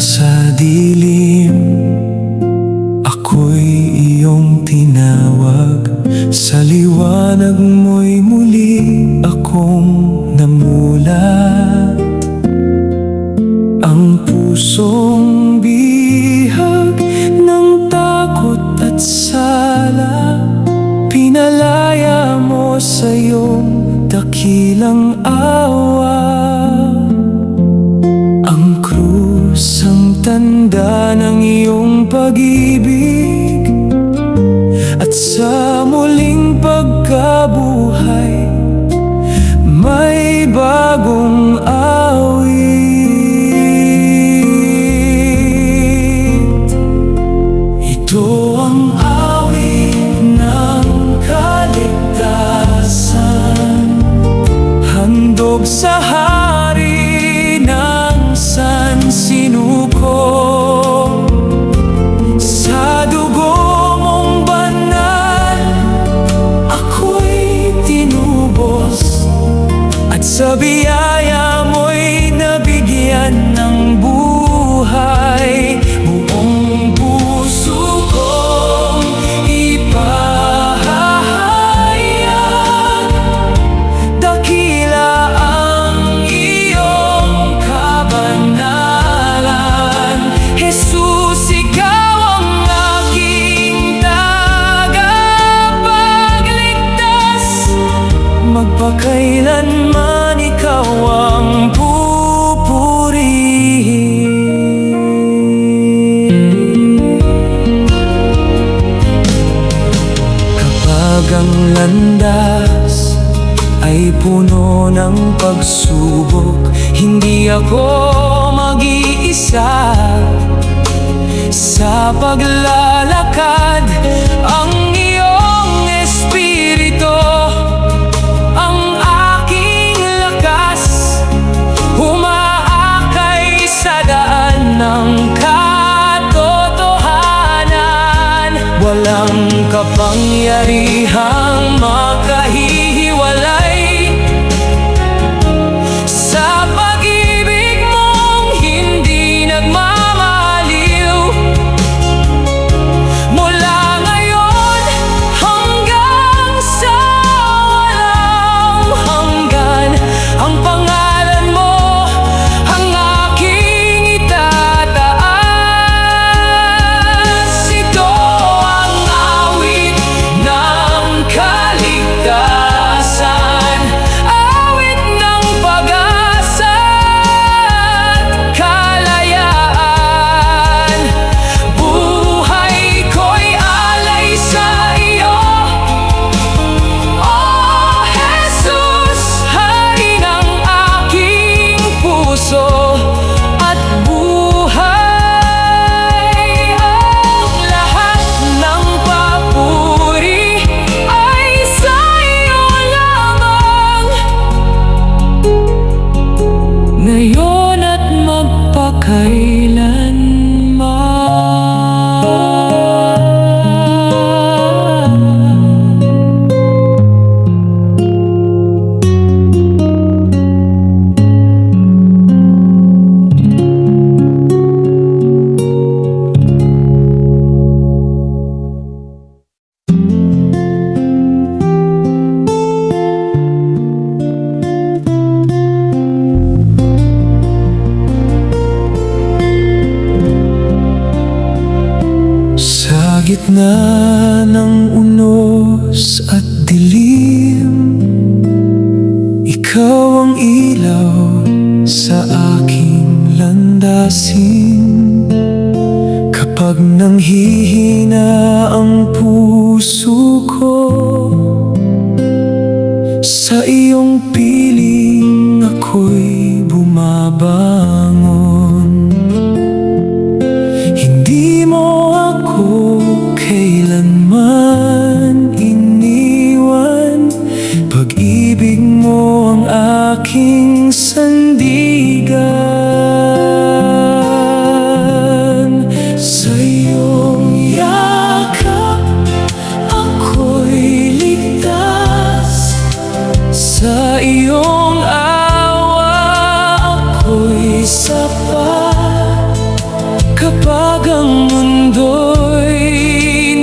sa dilim, ako'y iyong tinawag. Sa liwanag mo'y muli akong namulat. Ang pusong bihag ng takot at sala, pinalaya mo sa iyong dakilang awa. Ang krus ang tanda ng iyong pag-ibig, at sa muling pagkabuhay may bagong awit. Ito ang awit ng kaligtasan, handog sa hari ng sansinuko. Sa dugo mong banal ako'y tinubos, at sa biyaya mo'y nabigyan ng buhay. Buong puso kong ipahahayag, dakila ang iyong kabanalan. Jesus, ikaw ang aking tagapagligtas, magpakailanman ikaw ang pupurihin. Kapag ang landas ay puno ng pagsubok, hindi ako mag-iisa sa paglalakad. Ang iyong espiritu ang aking lakas, humaakay sa daan ng katotohanan. Walang kapangyarihang makahihiwalay sa pag-ibig mong hindi nagmamaliw. Mula ngayon hanggang sa walang hanggan, ang pangalan mo ang aking itataas. Ito ang awit ng kaligtasan, awit ng pag-asa at kalayaan. Buhay ko'y alay sa iyo, oh Jesus, hari ng aking puso at buhay. Ang lahat ng papuri ay sa iyo lamang, ngayon at magpakailanman. Sa gitna ng unos at dilim, ikaw ang ilaw sa aking landasin. Kapag nanghihina ang puso ko, sa iyong piling ako'y bumabangon. Hindi mo ako kailanman iniwan, pag-ibig mo ang aking sandigan. Sa iyong yakap ako'y ligtas, sa iyong awa ako'y Kapag ang mundo'y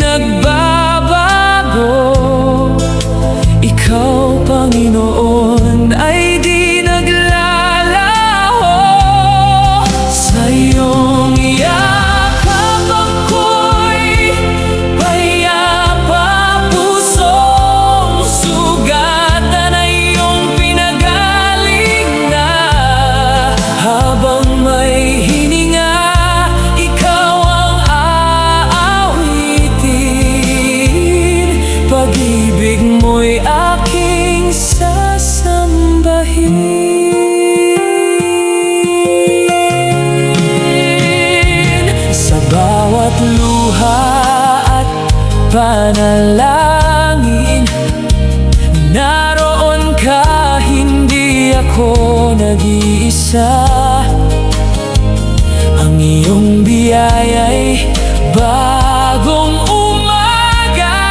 nagbabago, Ikaw, Panginoon, ay di naglalaho. Sa iyong yakap ako'y payapa, pusong sugatan ay iyong pinagaling na. Habang may hininga, ikaw ang aawitin. Pag-ibig mo'y aking sasambahin. Sa bawat luha at panalangin, naroon ka, hindi ako nag-iisa. Ang iyong biyaya'y bagong umaga,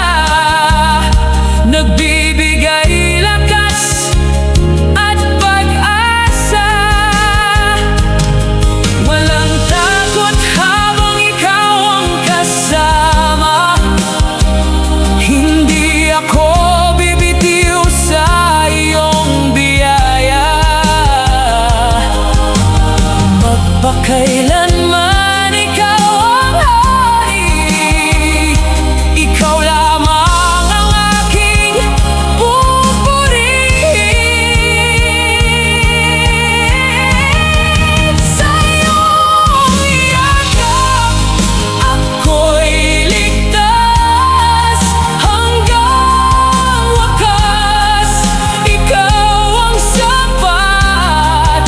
nagbibigay lakas at pag-asa. Walang takot habang ikaw ang kasama. Hindi ako bibitiw sa iyong biyaya. Magpakailanman ikaw ang hari, ikaw lamang ang aking pupurihin. Sa iyong yakap ako'y ligtas hanggang wakas. Ikaw ang sapat,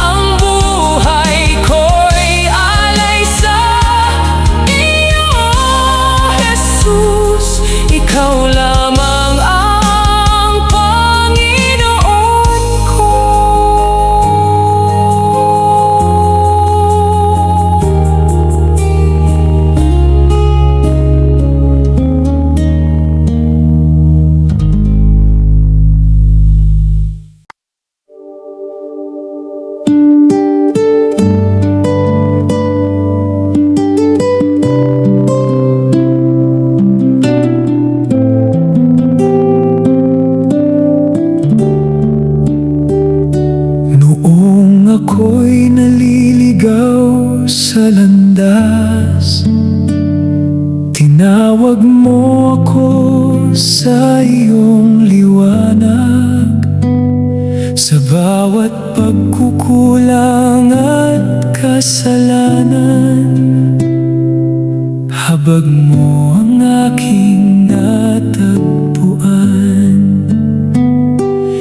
ang buhay ko'y alay sa iyo, Jesus. Ikaw lamang ang Panginoon ko. Noong ako'y naliligaw sa landas, tinawag mo ako sa iyong liwanag. Sa bawat pagkukulang at kasalanan, habag mo ang aking natagpuan.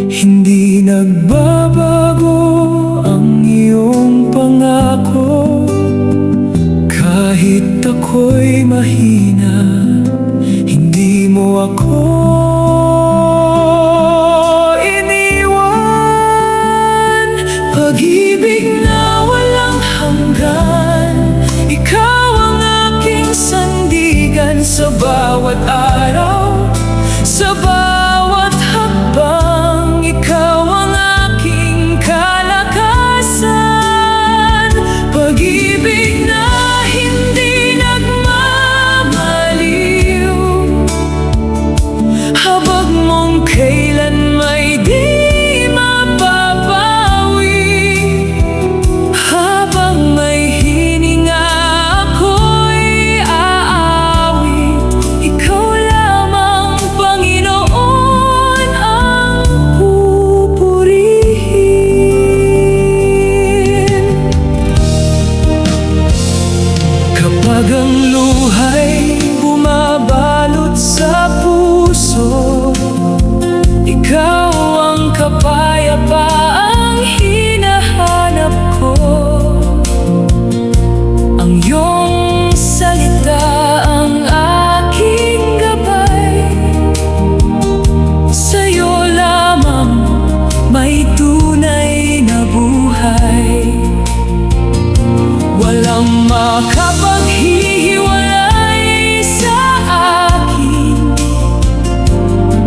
Hindi nagbabago ang iyong pangako, kahit ako'y mahina, hindi mo ako iniwan. Pag-ibig na walang hanggan, ikaw ang aking sandigan. Sa bawat araw, sa bawat hakbang, ikaw ang aking kalakasan. Pag-ibig na hindi nagmamaliw, habag mong kailan may di mapapawi. Habang may hininga, ako'y aawit. Ikaw lamang, Panginoon, ang pupurihin. Kapag ang luha'y bumabalot sa puso, ikaw ang kapayapaang hinahanap ko. Ang iyong salita ang aking gabay. Sa'yo lamang may tunay na buhay. Walang makapaghihiwalay sa akin,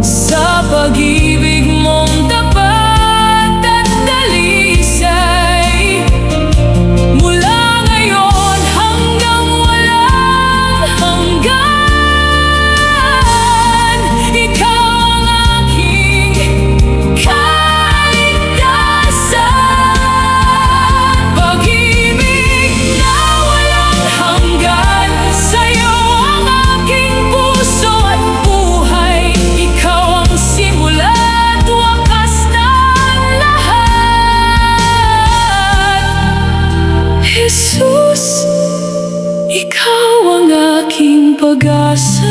sa pag-ibig mong tapat at dalisay. Mula ngayon hanggang pag-asa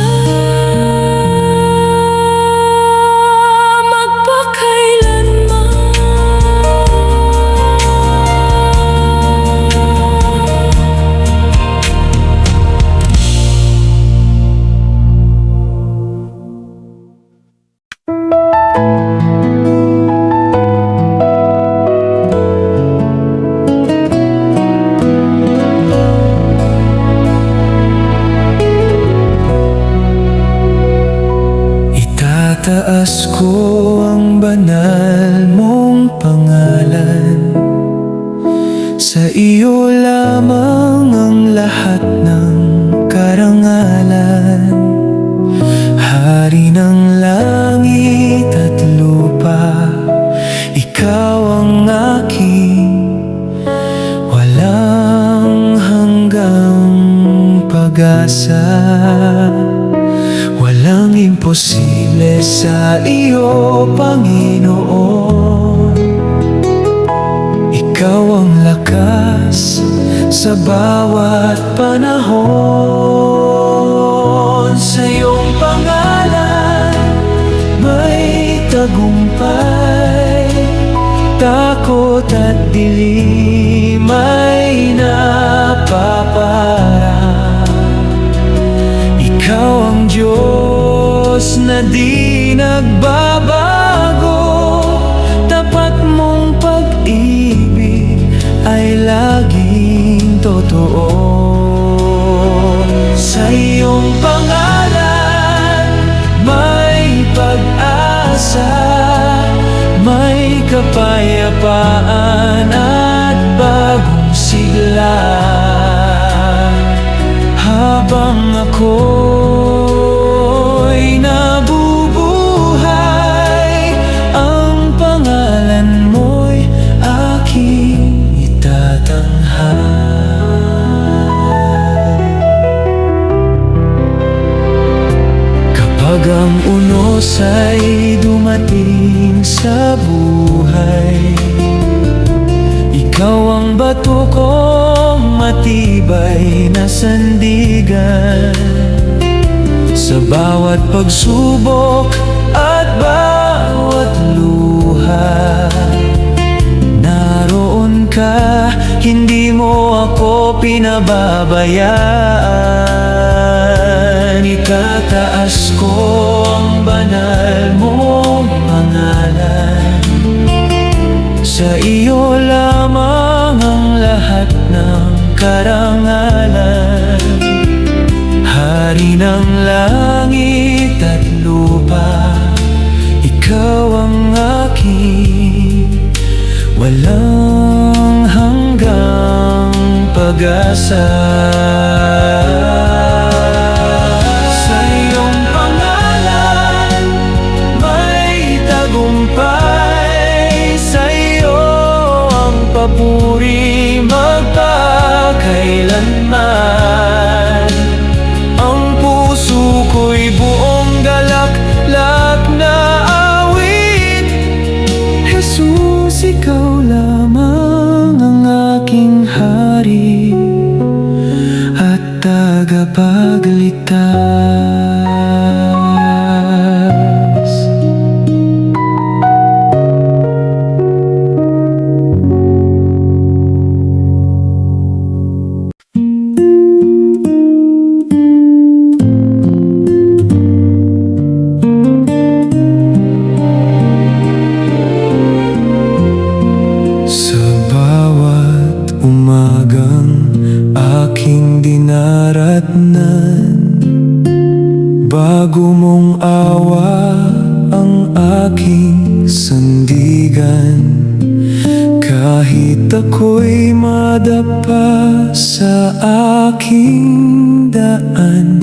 Itataas ko ang banal mong pangalan. Sa iyo lamang ang lahat ng karangalan. Hari ng langit at lupa, ikaw ang aking walang hanggang pag-asa. Walang imposible sa iyo, Panginoon. Ikaw ang lakas sa bawat panahon. Sa iyong pangalan may tagumpay. Takot at dilim ay napaparang. Ikaw ang Diyos na di nagbabago. Tapat mong pag-ibig ay laging totoo. Sa iyong pangalan may pag-asa, may kapayapaan at bagong sigla. Habang ako'y nabubuhay, ang pangalan mo'y aking itatanghal. Kapag ang unos ay dumating sa buhay, ikaw ang bato kong matibay na sandigan. Sa bawat pagsubok at bawat luha, naroon ka, hindi mo ako pinababayaan. Itataas ko ang banal mong pangalan. Sa iyo lamang ang lahat ng karangalan. Hari ng langit at lupa, ikaw ang aking walang hanggang pag-asa. Sa iyong pangalan may tagumpay. Sa iyo ang papuri magpakailanman. Ang puso ko'y buong galak-lak na awit. Jesus, ikaw lamang ang aking hari at tagapagligtas. Aking dinaratnan, bago mong awa ang aking sandigan. Kahit ako'y madapa sa aking daan,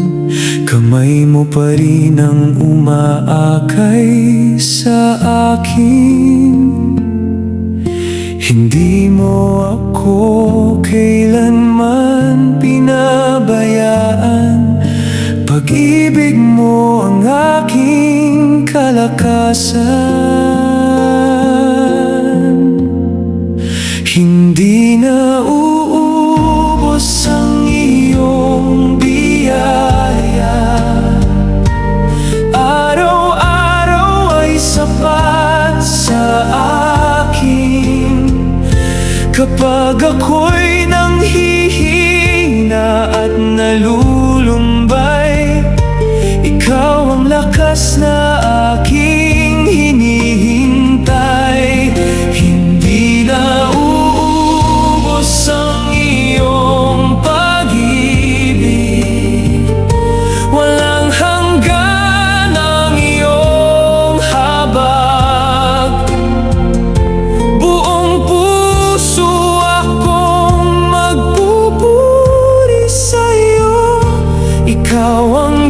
kamay mo pa rin ang umaakay sa akin. Hindi mo ako kailanman pinabayaan. Pag-ibig mo ang aking kalakasan. Hindi na uubos ang iyong biyaya.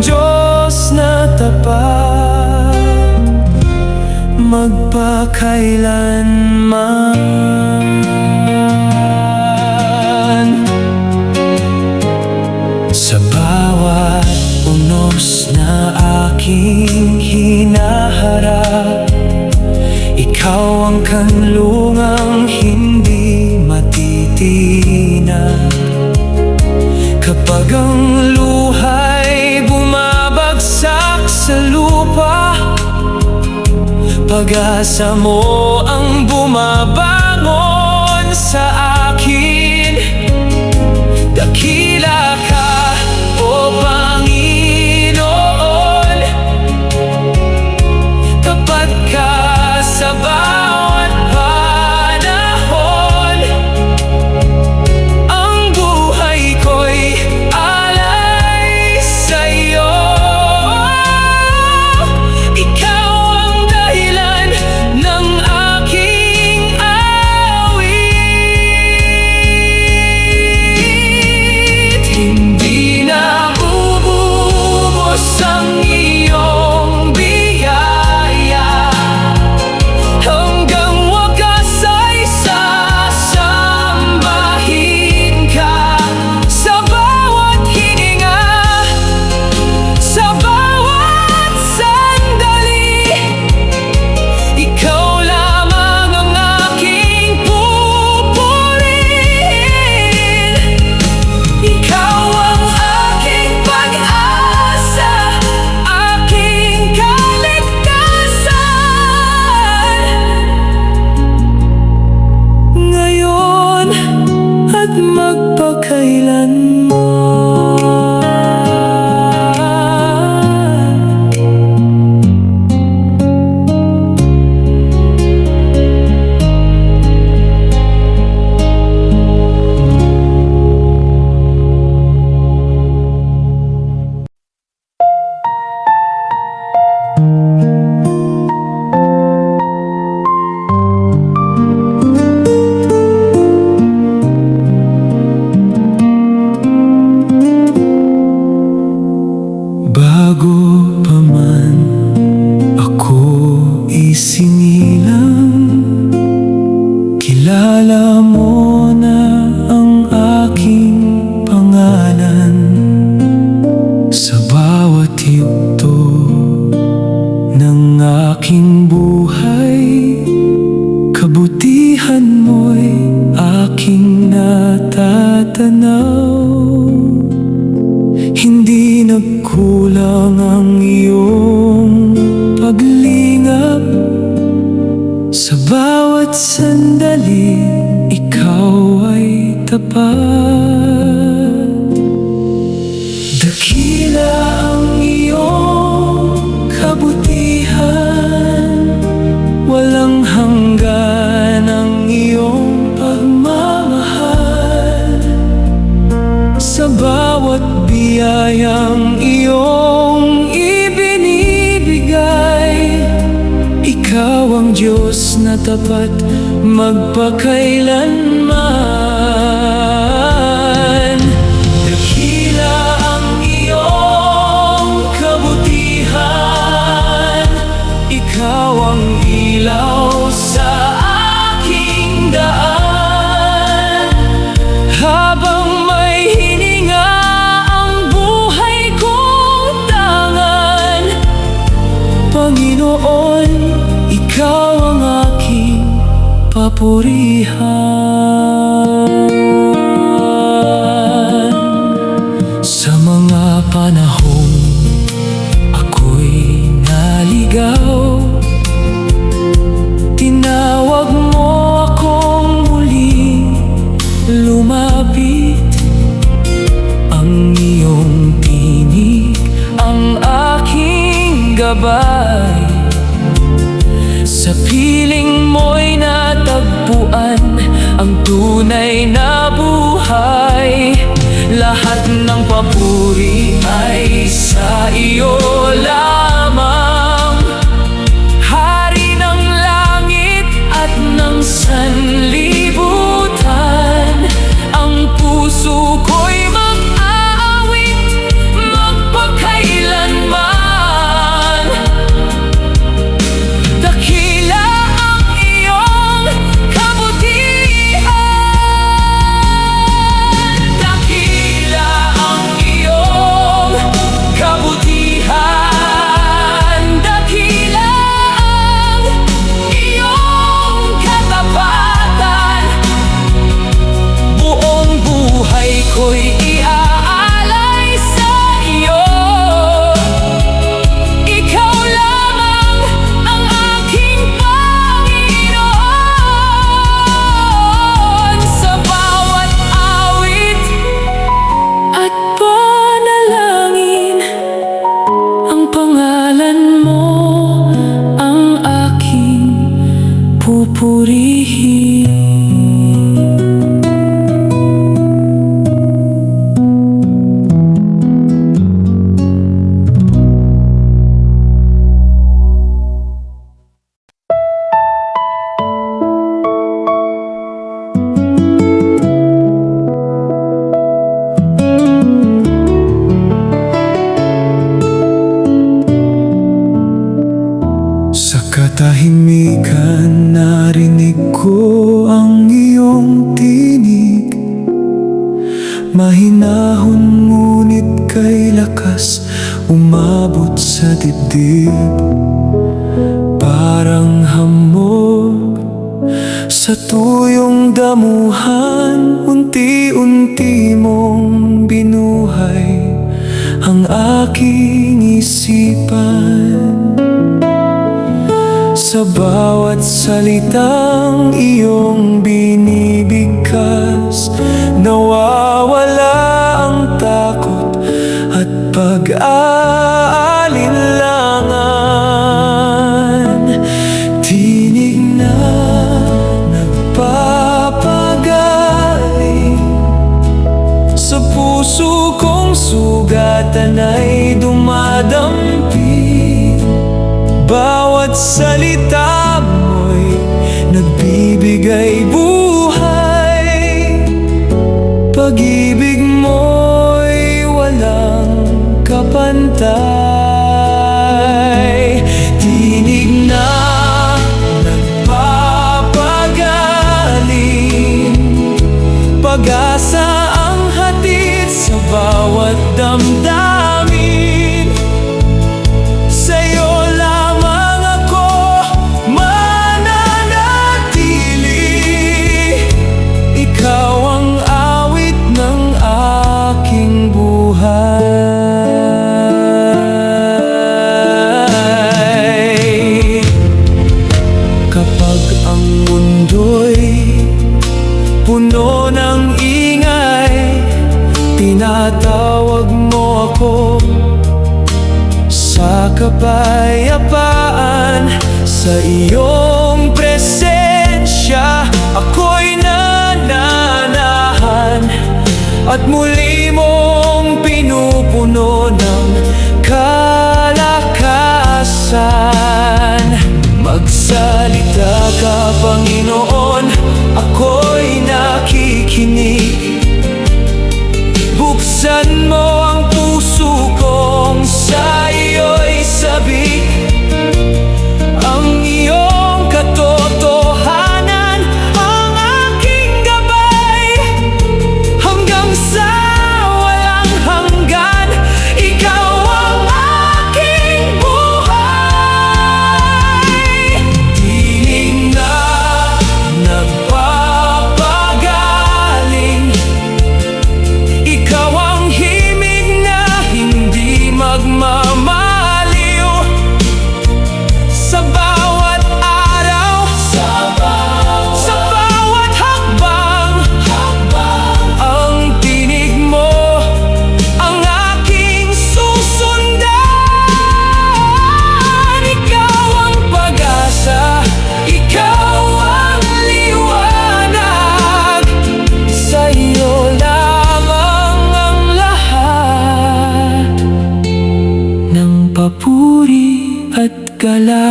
Diyos na tapat, magpakailanman. Sa bawat unos na aking hinaharap, ikaw ang kanlungang hindi matitinag. Kapag ang luha'y bumabagsak sa lupa, pag-asa mo ang bumabangon sa akin. Dakila ka, O Panginoon, tapat ka sa bawat panahon. Ang buhay ko'y alay sa'yo. Ikaw ang dahilan ng aking awit. Hindi na ububos ang iyong biyaya, hanggang wagas ay sasambahin ka. Sa bawat hininga, sa bawat sandali, ikaw lamang ang aking pupurihin. Ikaw ang aking pag-asa, aking kaligtasan, ngayon at magpakailanman. Bago pa man ako isinilang, kilala mo na ang aking pangalan. Sa bawat yugto ng aking buhay, kabutihan mo'y aking natatanaw. Hindi nagkulang ang iyong paglingap. Sa bawat sandali, ikaw ay tapat. Dakila ang iyong kabutihan, walang hanggan ang iyong pagmamahal. Sa bawat biyayang iyong ibinibigay, ikaw ang Diyos na tapat, magpakailanman. Dakila ang iyong kabutihan, ikaw ang ilaw sa aking daan. Habang may hininga ang buhay kong tangan, Panginoon, ikaw ang aking papurihan. Sa mga panahong ako'y naligaw, tinawag mo akong muling lumapit. Ang iyong tinig ang aking gabay. Sa piling mo'y natagpuan ang tunay na buhay. Lahat ng papuri ay sa iyo lamang, Hari ng langit at ng sanlibutan. Ang puso ko'y mag-aawit, magpakailanman. katahimikan narinig ko ang iyong tinig. Mahinahon ngunit kay lakas umabot sa dibdib. Parang hamog sa tuyong damuhan, unti-unti mong binuhay ang aking isipan. Sa bawat salitang iyong binibigkas, nawawala ang takot at pag-aalinlangan. Tinig na nagpapagaling, sa puso kong sugatan ay dumadampi. Bawat salita mo'y nagbibigay buhay. Pag-ibig mo'y walang kapantay. Tinig na nagpapagaling, pag-asa ang hatid sa bawat damdamin. Sa'yo kapag ang mundo'y puno ng ingay, tinatawag mo ako sa kapayapaan. Sa iyong presensya ako'y nananahan, at muli mong pinupuno ng kalakasan. Magsalita ka, Panginoon, ako'y nakikinig. Buksan mo ang puso kong sa iyo'y sabik. Ang iyong katotohanan ang aking gabay, hanggang sa walang hanggan. Ikaw ang aking buhay. Tinig na nagpapagaling, ikaw ang himig na hindi magmamaliw. Sa bawat araw, sa bawat hakbang, ang tinig mo ang aking susundan. Ikaw ang pag-asa, ikaw ang liwanag. Sa iyo lamang ang lahat ng papuri at galang.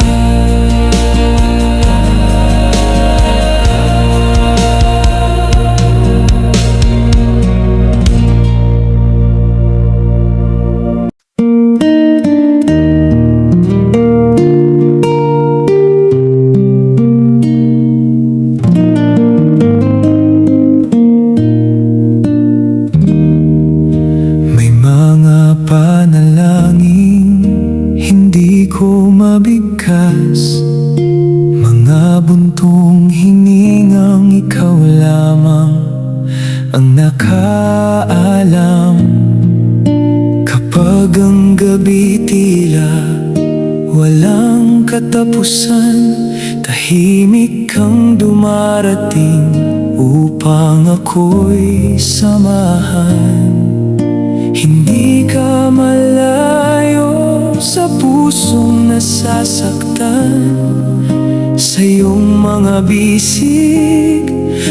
May mga panalangin hindi ko mabigkas, mga buntong hiningang ikaw lamang ang nakaalam. Kapag ang gabi tila walang katapusan, tahimik kang dumarating upang ako'y samahan. Hindi ka malayo sa pusong nasasaktan. Sa iyong mga bisig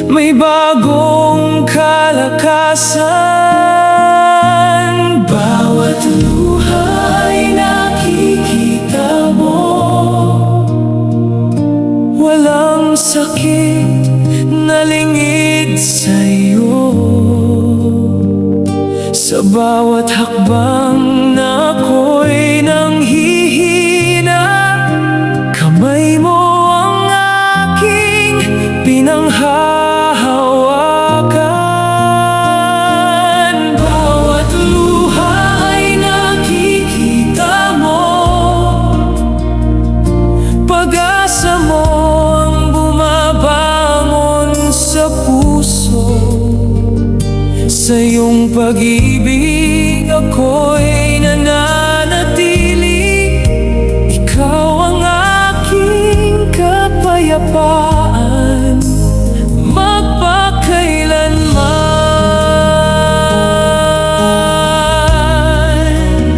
may bagong kalakasan. Bawat luha'y nakikita mo, walang sakit na lingid sa'yo. Sa bawat hakbang na ako'y nanghihina, kamay mo ng hahawakan. Bawat luha ay nakikita mo, pag-asa mo ang bumabangon sa puso. Sa iyong pag-ibig ako'y nananatili, ikaw ang aking kapayapaan magpakailanman.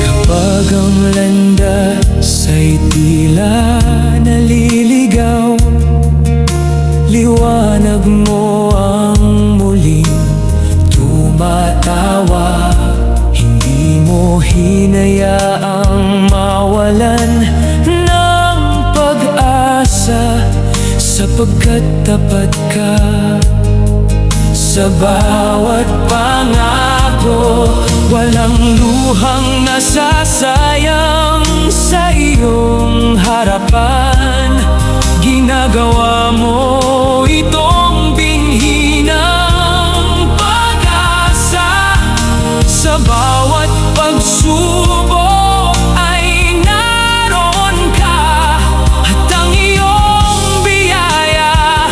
Kapag ang landas ay tila naliligaw, liwanag mo ang muling tumatawa. Hindi mo hinayaang mawalan ng pag-asa, sapagkat tapat ka sa bawat pangako. Walang luhang nasasayang sa iyong harapan. Ginagawa mo itong binhi ng pag-asa. Sa bawat pagsubok ay naroon ka, at ang iyong biyaya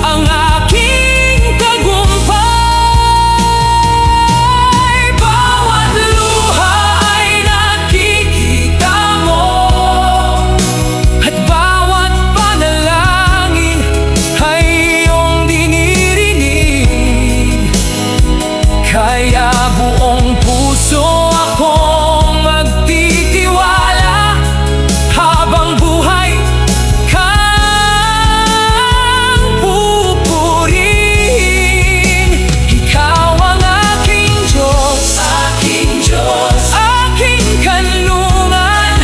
ang aking tagumpay. Bawat luha ay nakikita mo, at bawat panalangin ay iyong dinirinig. Kaya buong puso akong magtitiwala, habang buhay kang pupurihin. Ikaw ang aking Diyos, aking kanlungan,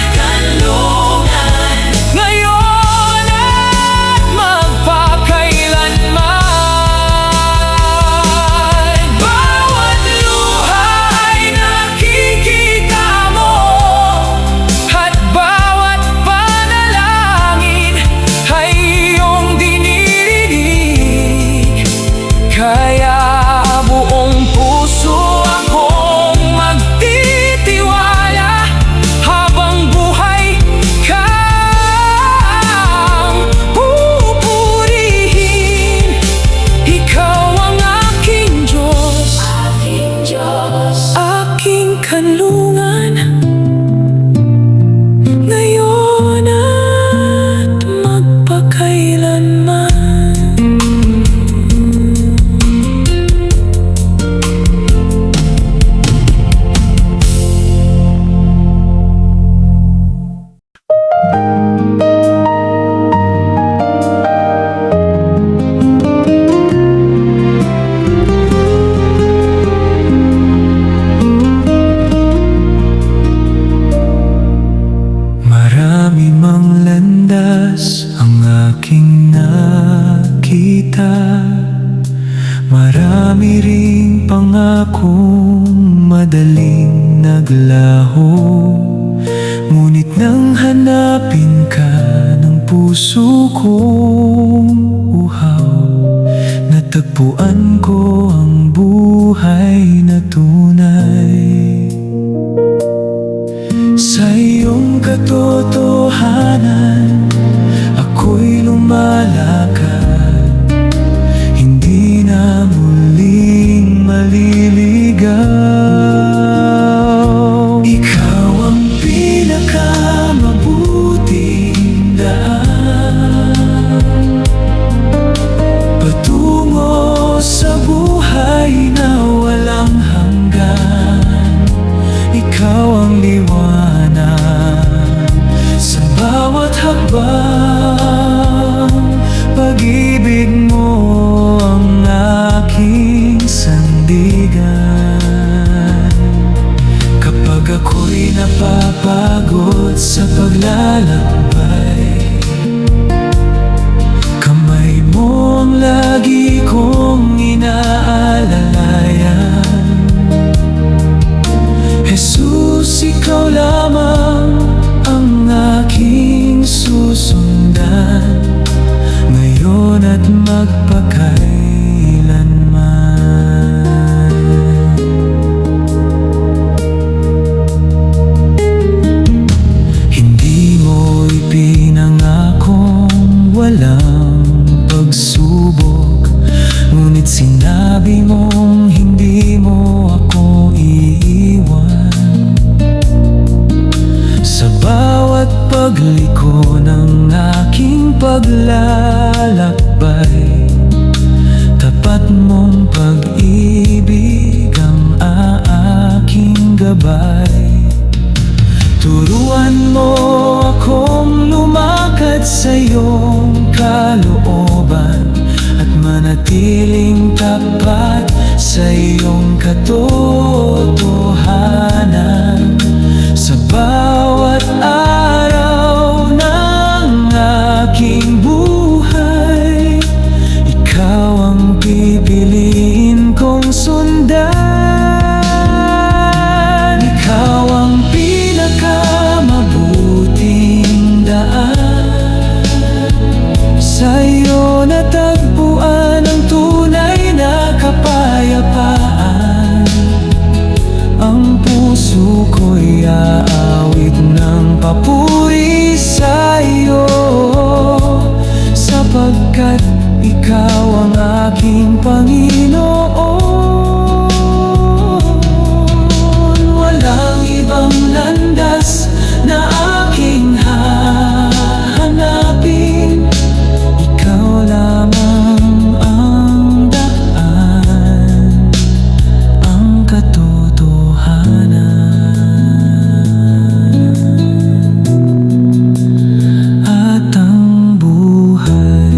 ngayon at magpakailanman. Bawat luha ay nakikita mo, at bawat panalangin ay iyong dinirinig. Kaya buong puso akong magtitiwala, habang buhay kang pupurihin. Ikaw ang aking Diyos, aking kanlungan, ngayon at magpakailanman. Marami mang landas ang aking nakita, marami ring pangakong madaling naglaho. Ngunit nang hanapin ka ng puso kong uhaw, natagpuan ko ang buhay na tunay. Sa iyong katotohanan ako'y lumalakad, hindi na muling maliligaw. Ikaw ang pinakamabuting daan patungo sa buhay na walang hanggan. Ikaw ang liwanag sa bawat hakbang, pag-ibig mo ang aking sandigan. Kapag ako'y napapagod sa paglalakbay, kamay mo ang lagi kong inaalalayan. Jesus, ikaw lamang ang aking susundan. paglalakbay. Tapat mong pag-ibig ang aking gabay. Turuan mo akong lumakad sa iyong kalooban at manatiling tapat sa iyong katotohanan. Sa bawat araw ng aking buhay, ikaw ang pipiliin kong sundan. Ikaw ang pinakamabuting daan. Sa iyo natagpuan ang tunay na kapayapaan. Ang puso ko'y aawit ng papuri sa iyo, sapagkat ikaw ang aking Panginoon. Walang ibang landas na aking hahanapin. Ikaw lamang ang daan, ang katotohanan at ang buhay.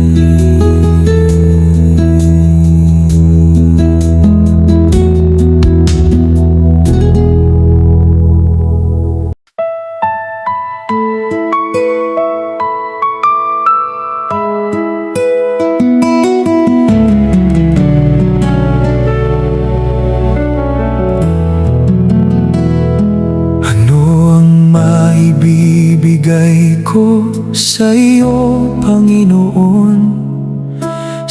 Maibibigay ko sa iyo, Panginoon,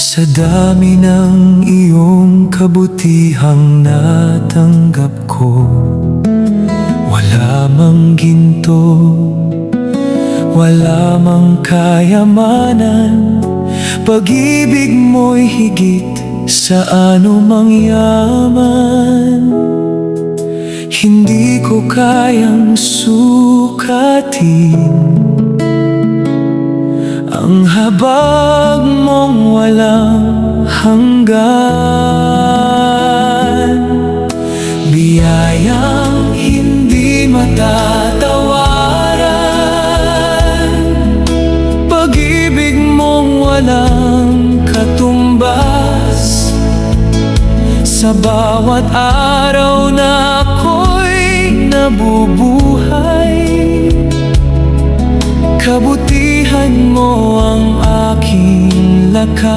sa dami ng iyong kabutihang natanggap ko. Wala mang ginto, wala mang kayamanan, pag-ibig mo'y higit sa anumang yaman. Hindi ko kayang sukatin ang habag mong walang hanggan. Biyayang hindi matatawaran, pag-ibig mong walang katumbas. Sa bawat araw na ako'y nabubuhay, kabutihan mo ang aking lakas.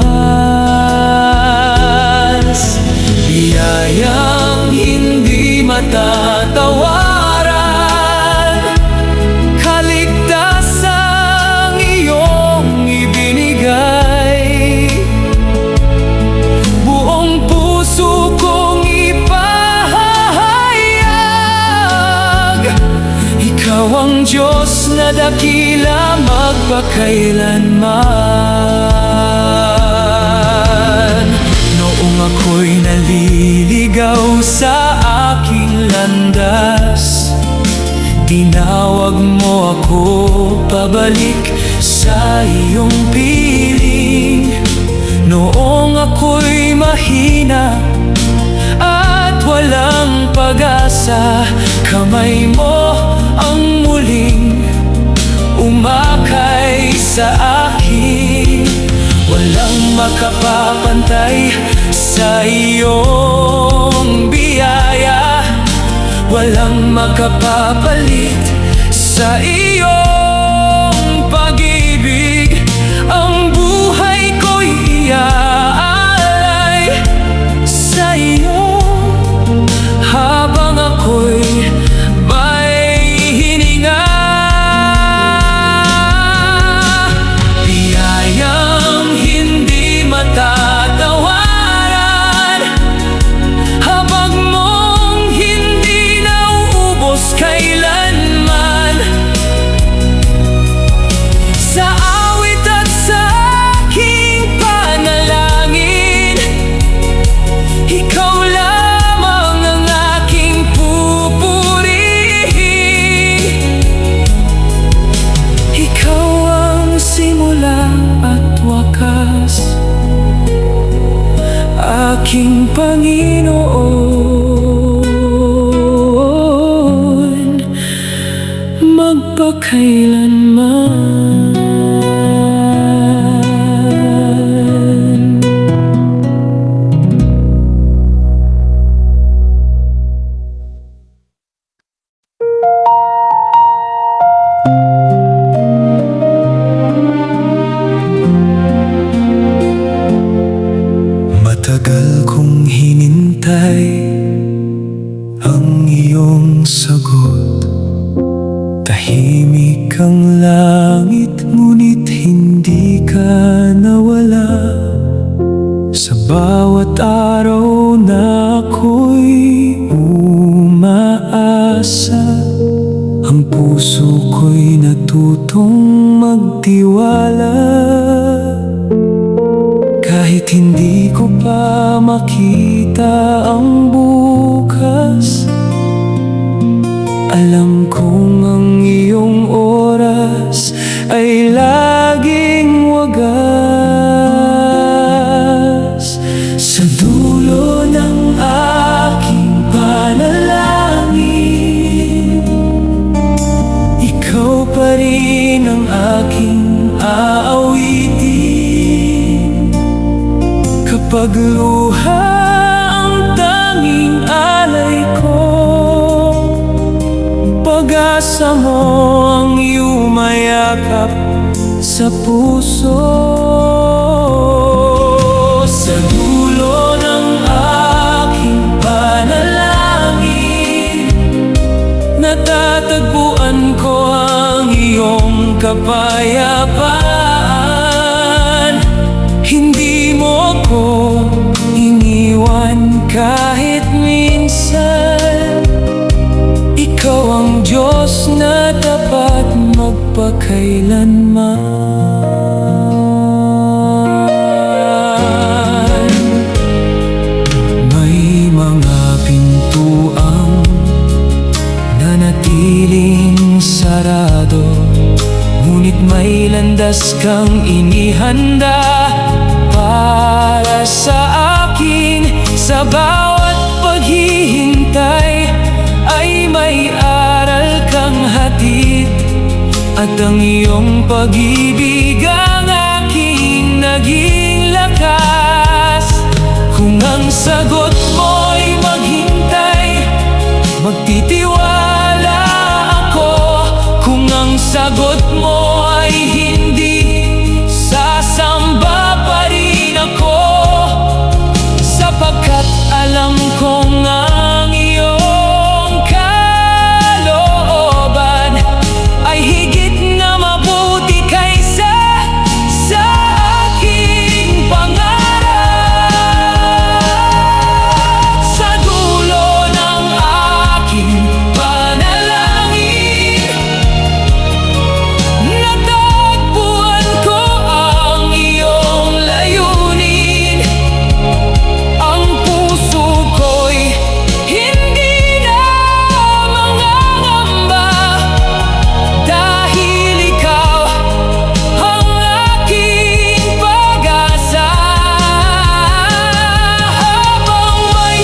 Biyayang hindi matatawaran, kaligtasang iyong ibinigay. Buong puso kong ipahayag, ikaw ang Diyos na dakila magpakailanman. Noong ako'y naliligaw sa aking landas, tinawag mo ako pabalik sa iyong piling. Noong ako'y mahina at walang pag-asa, kamay mo ang muling umakay sa akin. Walang makapapantay sa iyong biyaya, walang makapapalit sa iyong pag-ibig. Ang buhay ko'y iaalay sa iyo habang ako'y may hininga. Biyayang hindi matatawaran, habag mong hindi nauubos kailanman. magpakailanman. Matagal kong hinintay ang iyong sagot. Tahimik ang langit, ngunit hindi ka nawala. Sa bawat araw na ako'y umaasa, ang puso ko'y natutong magtiwala. Kahit hindi ko pa makita ang bukas, alam kong ang iyong oras ay laging wagas. Sa dulo ng aking panalangin, ikaw pa rin ang aking aawitin. Kapag luha ang tanging alay ko, pag-asa mo ang yumayakap sa puso. Sa dulo ng aking panalangin, natatagpuan ko ang iyong kapayapaan. Hindi mo ko iniwan kahit minsan. Ikaw ang Diyos na tapat magpakailanman. May mga pintuang nanatiling sarado, ngunit may landas kang inihanda para sa akin. Sa bawat paghihintay ay may aral kang hatid, at ang iyong pag-ibig ang aking naging lakas. Kung ang sagot mo'y maghintay, magtitiwala ako. Kung ang sagot mo ay hindi, sasamba pa rin ako, sapagkat alam kong ang iyong kalooban ay higit na mabuti kaysa sa aking pangarap. Sa dulo ng aking panalangin, natagpuan ko ang iyong layunin. Ang puso ko'y hindi na mangangamba, dahil ikaw ang aking pag-asa. Habang may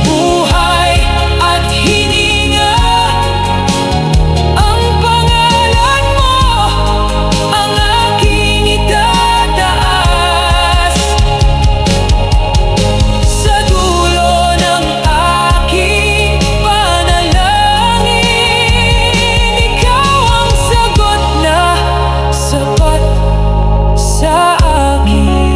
buhay at hininga, ang pangalan mo ang aking itataas. Sa dulo ng aking panalangin, ikaw ang sagot na sapat sa akin.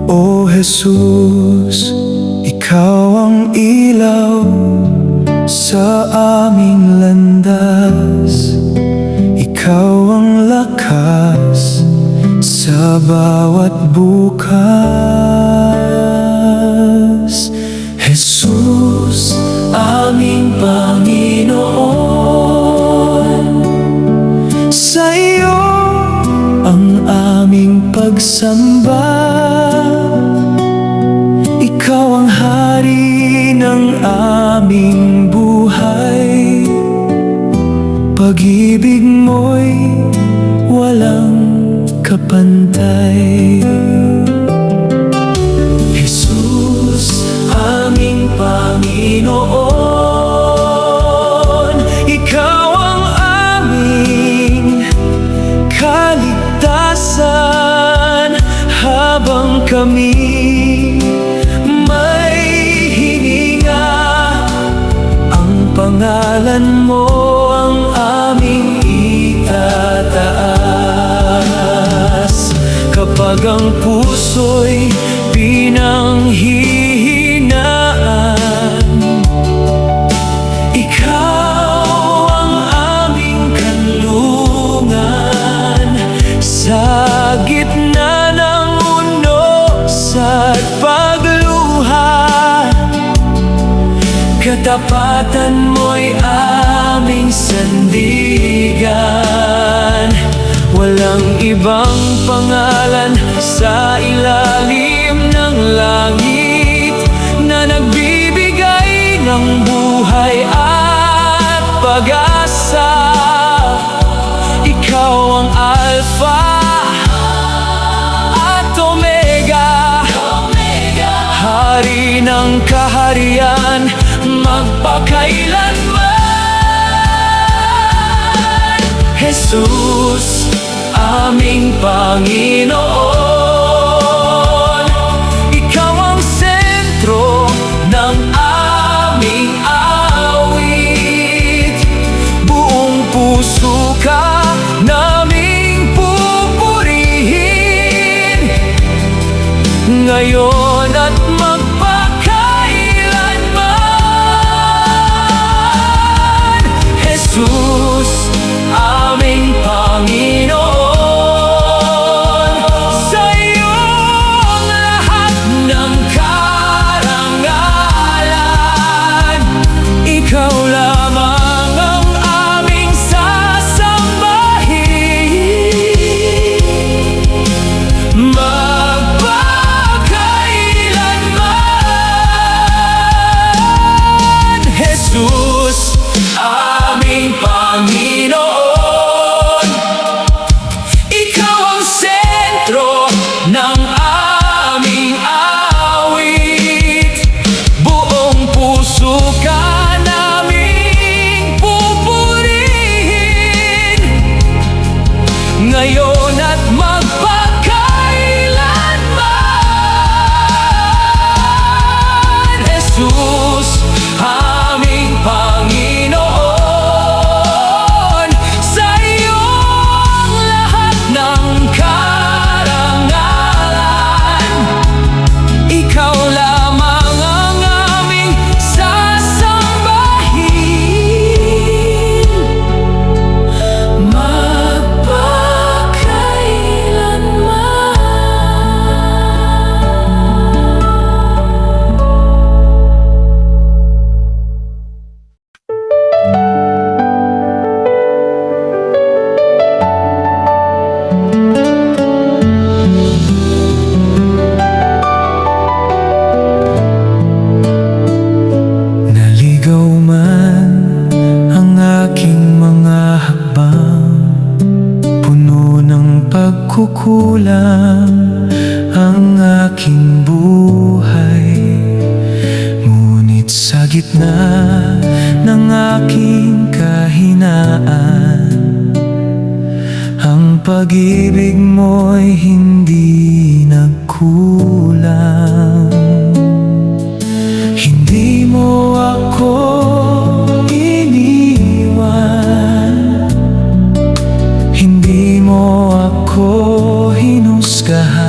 O Jesus, ikaw ang ilaw sa aming landas. Ikaw ang lakas sa bawat bukas. Jesus, aming Panginoon, sa iyo ang aming pagsamba. ang aming buhay. Pag-ibig mo'y walang kapantay. Jesus, aming Panginoon, Ikaw ang aming kaligtasan. Habang kami may hininga, ang pangalan mo ang aming itataas. Kapag ang puso'y pinanghihinaan, Ikaw ang aming kanlungan. Sa gitna ng unos at pagluha, katapatan mo'y aming sandigan. Walang ibang pangalan sa ilalim ng langit na nagbibigay ng buhay at pag-asa. Ikaw ang Alpha at Omega, Hari ng kaharian magpakailanman. Jesus, aming Panginoon, Ikaw ang sentro ng aming awit. Buong puso ka naming pupurihin, ngayon at magpakailanman. Jesus, aming Panginoon, sa iyo ang lahat ng karangalan. Ikaw lamang ang aming sasambahin, magpakailanman. Jesus, aming Panginoon, Ikaw ang sentro ng aming awit. Buong puso ka naming pupurihin, ngayon at magpakailanman. Jesus, aming Panginoon, sa iyo ang lahat ng karangalan. Ikaw lamang ang aming sasambahin, naligaw man ang aking mga hakbang, puno ng pagkukulang ang aking buhay. Ngunit sa gitna ng aking kahinaan, ang pag-ibig mo'y hindi nagkulang. Hindi mo ako iniwan, hindi mo ako hinusgahan.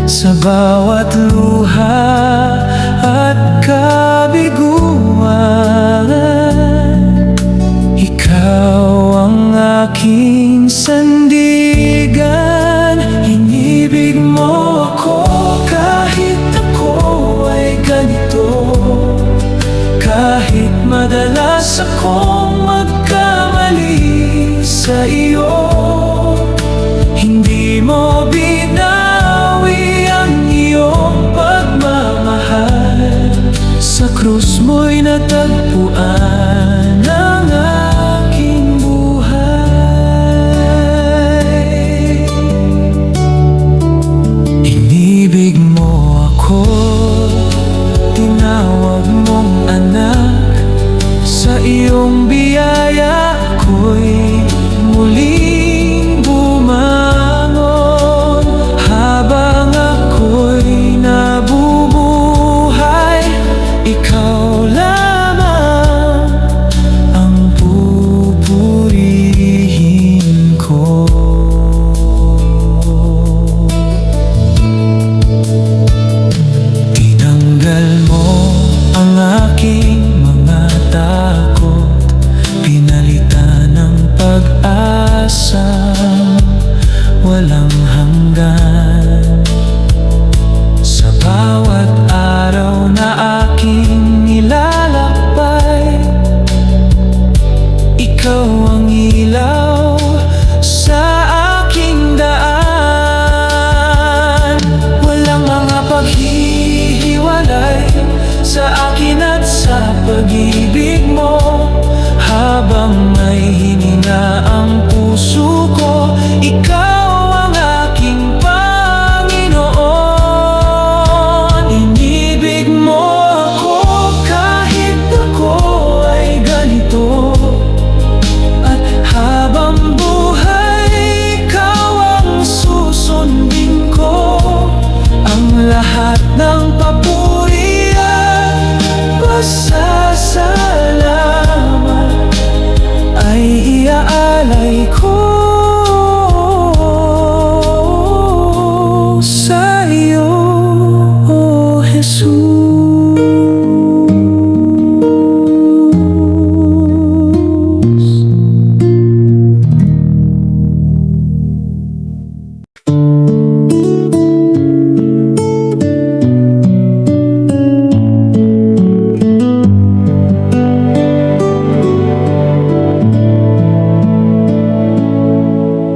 Sa bawat luha at kabiguan, Ikaw ang aking sandigan. Inibig mo ako kahit ako ay ganito, kahit madalas akong magkamali sa iyo. Hindi mo binawi ang iyong pagmamahal.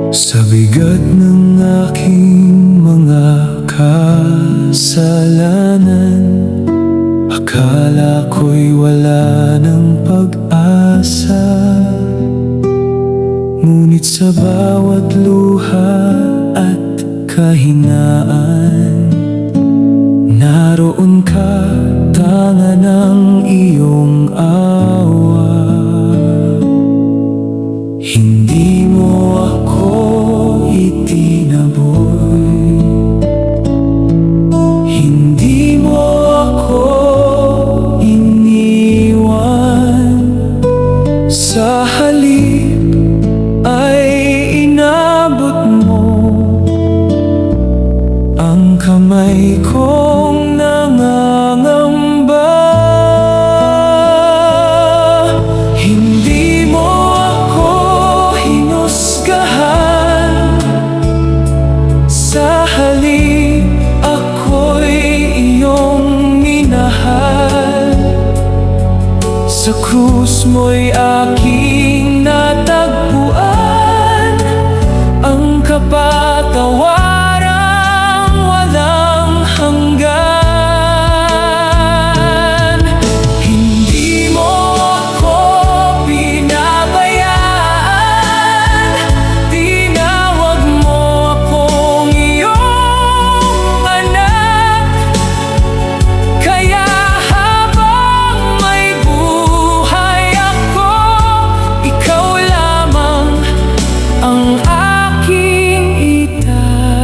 Sa bigat ng aking mga kasalanan, akala ko'y wala ng pag-asa. Ngunit sa bawat luha at kahinaan, naroon ka, tanga ng iyong awa. Hindi mo ako itinaboy, hindi mo ako iniwan. Sa halip ay inabot mo ang kamay kong nangangamba. Hindi mo ako hinusgahan, sa halip ako'y iyong minahal. Sa krus mo'y aking natagpuan ang kapatawarang walang hanggan. Hindi mo ako pinabayaan, tinawag mo akong iyong anak. Kaya habang may buhay ako, ikaw lamang ang aking itataas.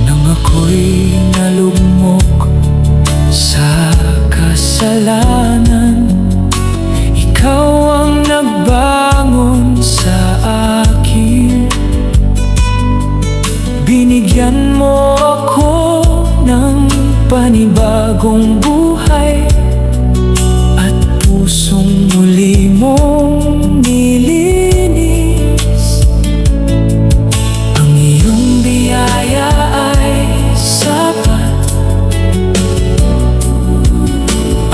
Nang ako'y nalugmok sa kasalanan, ikaw ang nagbangon sa akin. Binigyan mo ako ng panibagong buhay at pusong muli mong nilinis. Ang iyong biyaya ay sapat,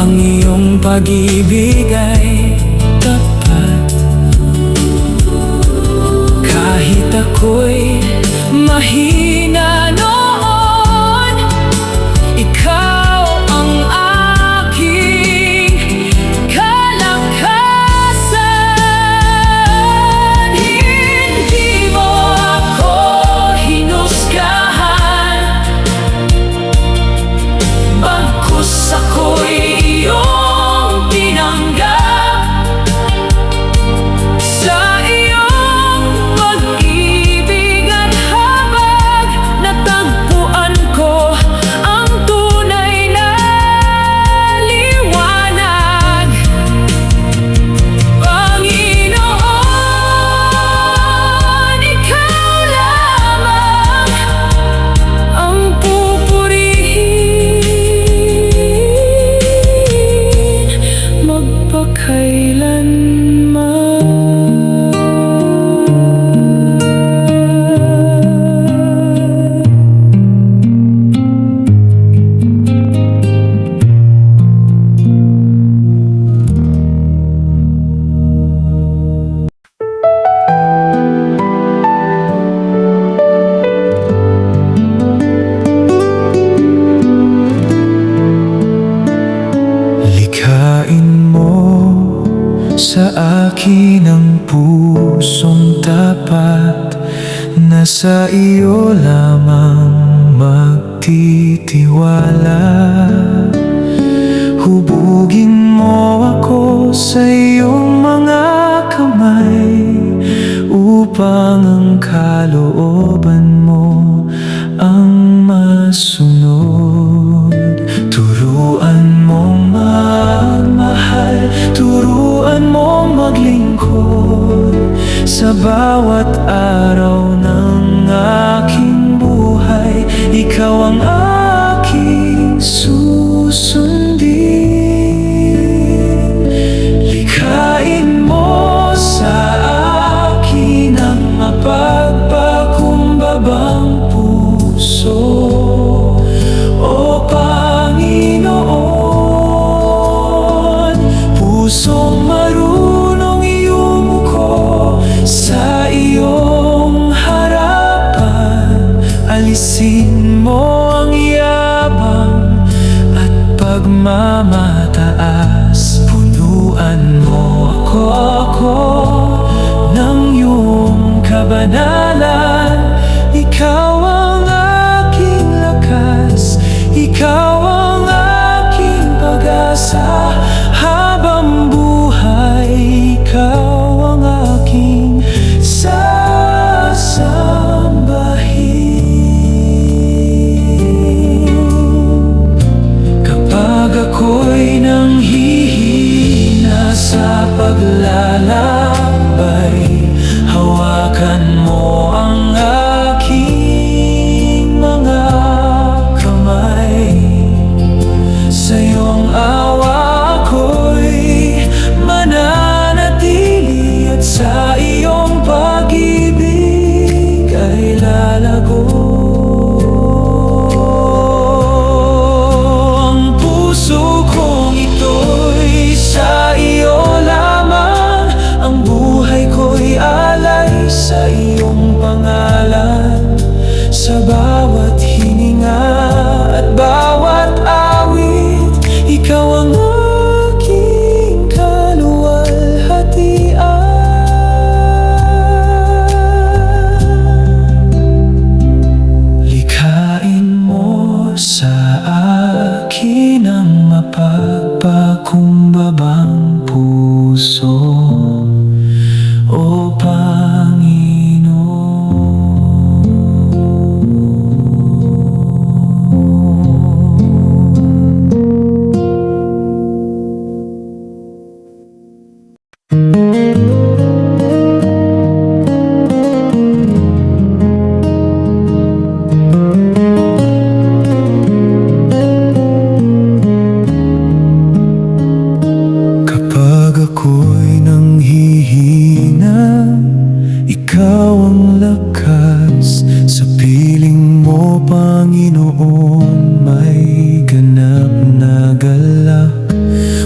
ang iyong pag-ibig ay tapat. Kahit ako'y mahina noon, ikaw ang aking kalakasan. Hindi mo ako hinusgahan, bagkus ako'y iyong tinanggap. Sa iyong pag-ibig at habag, natagpuan ko ang tunay na liwanag. Panginoon, ikaw lamang ang pupurihin magpakailanman. Likhain mo sa akin ang pusong tapat, na sa iyo lamang magtitiwala. Hubugin mo ako sa iyong mga kamay, upang ang kalooban mo ang masunod. Turuan mong magmahal, turuan mong maglingkod sa bawat araw ng aking buhay. Ikaw ang aking susunod. pagmamataas. Punuan mo ako ng iyong kabanalan. Ikaw ang aking lakas, ikaw ang aking pag-asa. Habang buhay, ikaw ang aking sasambahin. Kapag ako'y nanghihina sa paglalakbay, hawakan mo ang aking mga kamay. Sa iyong awa ako'y mananatili, at sa iyong pag-ibig ay lalago. Ang puso kong ito'y sa iyo lamang, ang buhay ko'y alay sa iyong pangalan. Sa bawat hininga at bawat awit, ikaw ang aking kaluwalhatian. Likhain mo sa akin ang mapagpakumbabang puso, O kapag ako'y nanghihina, ikaw ang lakas. Sa piling mo, Panginoon, may ganap na galak.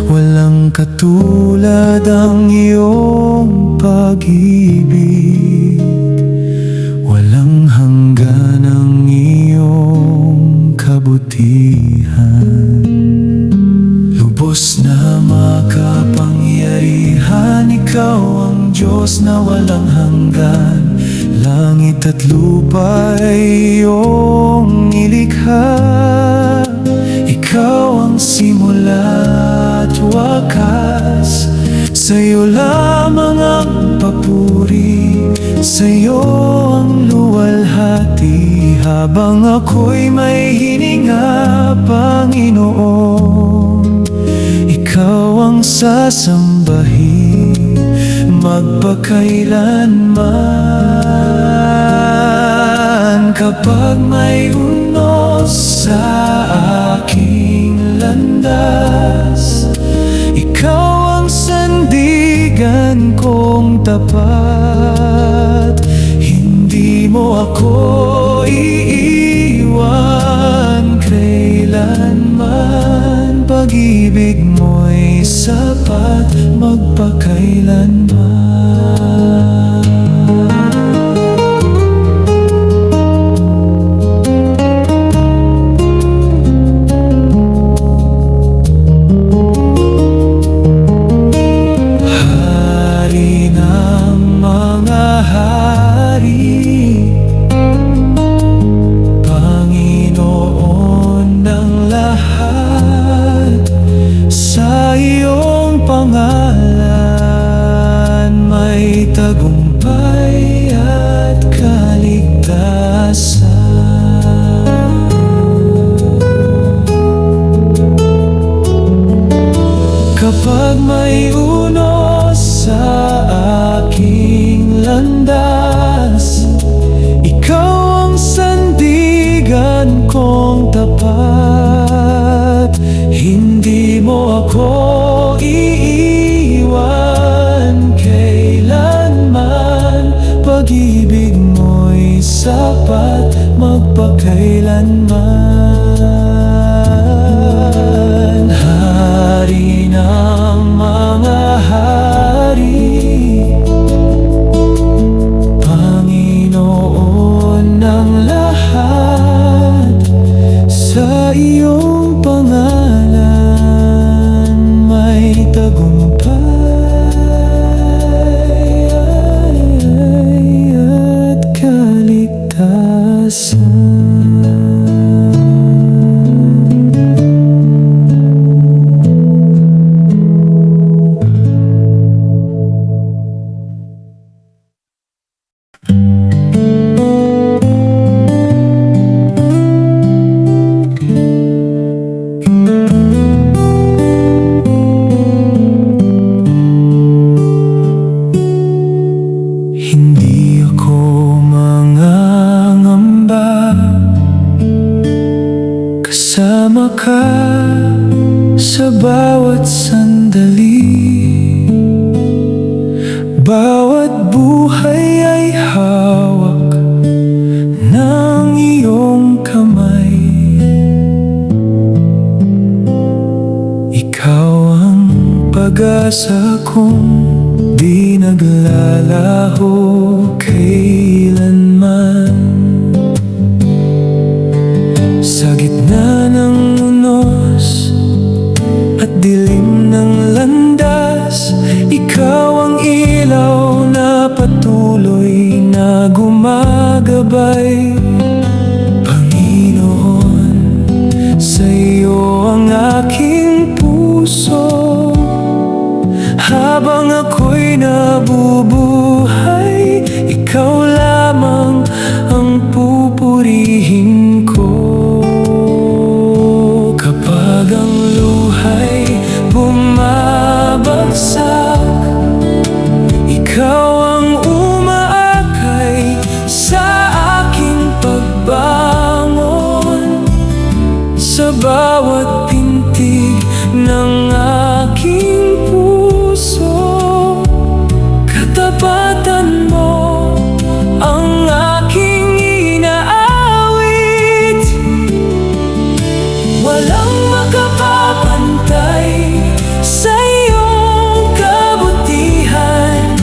Walang katulad ang iyong pag-ibig, walang hanggan ang iyong kabutihan. Lubos na makapangyarihan, ikaw ang Diyos na walang hanggan. Langit at lupa ay iyong nilikha. Ikaw ang simula at wakas. Sa iyo lamang ang papuri, sa iyo ang luwalhati. Habang ako'y may hininga, Panginoon, ikaw ang sasambahin magpakailanman. Kapag may unos sa aking landas, ikaw ang sandigan kong tapat. Hindi mo ako iiwan kailanman. Pag-ibig mo'y sapat magpakailanman. Hari ng mga hari, Panginoon ng lahat. Sa iyong pangalan may tagumpay at kaligtasan. Kapag may unos sa aking landas, ikaw ang sandigan kong tapat. Hindi mo ako iiwan kailanman. Pag-ibig mo'y sapat magpakailanman. Hari ng mga hari, Panginoon ng lahat. Sa iyong pangalan tagumpay at kaligtasan. Hindi ako mangangamba, kasama ka sa bawat sandali. Bawat buhay ay hawak ng iyong kamay. Ikaw ang pag-asa kong di naglalaho kailanman. Sa gitna ng unos at dilim ng landas, ikaw ang ilaw na patuloy na gumagabay. Panginoon, sa iyo ang aking puso. Habang ako'y nabubuhay, ikaw lamang ang pupurihin ko. Kapag ang luhay bumabagsak, ikaw ang umaakay sa aking pagbangon. Sa bawat pintig ng aking puso, katapatan mo ang aking inaawit. Walang makapapantay sa iyong kabutihan,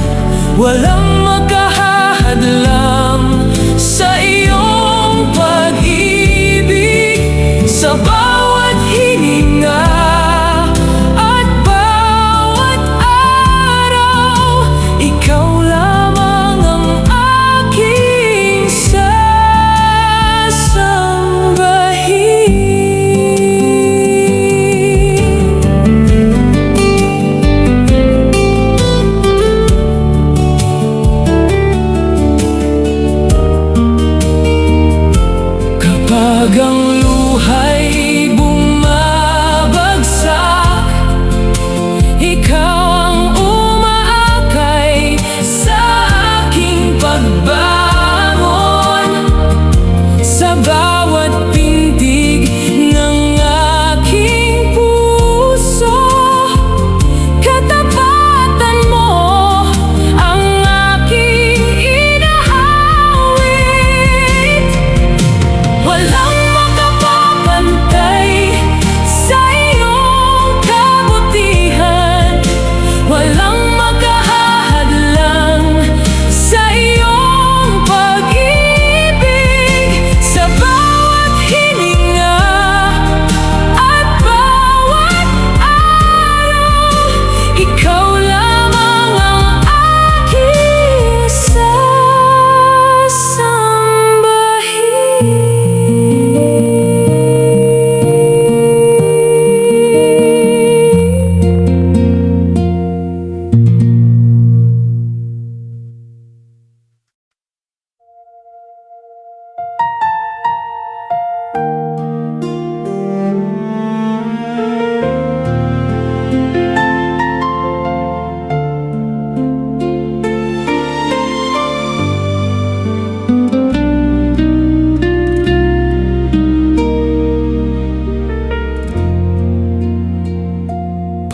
walang makahahadlang sa iyong pag-ibig. Sa bawat hininga at bawat araw, ikaw lamang ang aking sasambahin. Kapag ang luhay bumabagsak, ikaw ang umaakay sa aking pagbangon. Sa bawat pintig ng aking puso, katapatan mo ang aking inaawit. Walang makapapantay sa iyong kabutihan, walang makahahadlang sa iyong pag-ibig. Sa bawat hininga at bawat araw, ikaw lamang ang aking sasambahin.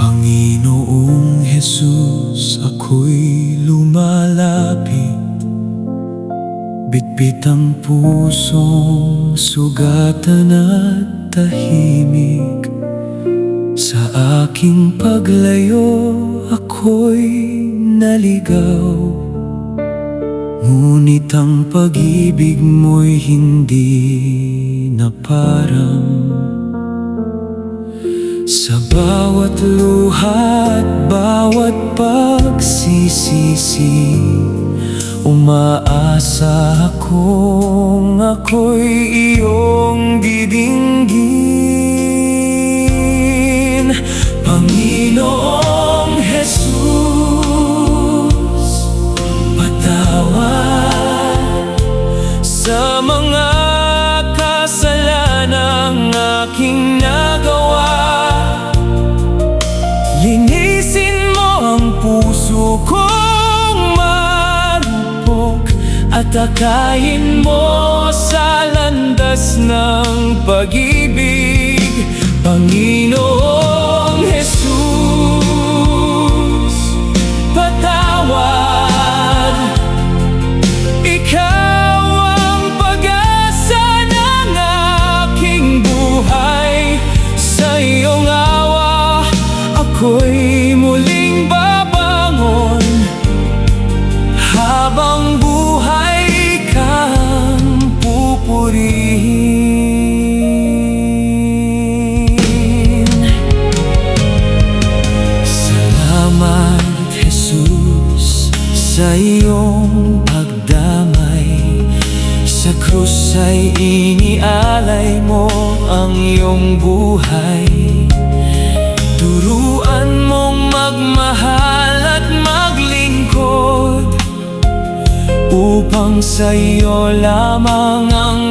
Panginoong Jesus, ako'y lumalapit. Bitbit ang pusong sugatan at tahimik. Sa aking paglayo, ako'y naligaw. Ngunit ang pag-ibig mo'y hindi na parang Sa bawat luha at bawat pagsisisi, umaasa akong ako'y iyong didinggin. Panginoong Jesus, patawad sa mga kasalanang aking nagawa. Linisin mo ang puso kong marupok at akayin mo sa landas ng pag-ibig. Panginoong Jesus, patawad. Ikaw ang pag-asa ng aking buhay. Sa iyong awa ako'y muling babangon, habang buhay kang pupurihin. Salamat, Jesus, sa iyong pagdamay. Sa krus ay inialay mo ang iyong buhay. Turuan mong magmahal at maglingkod, upang sa iyo lamang ang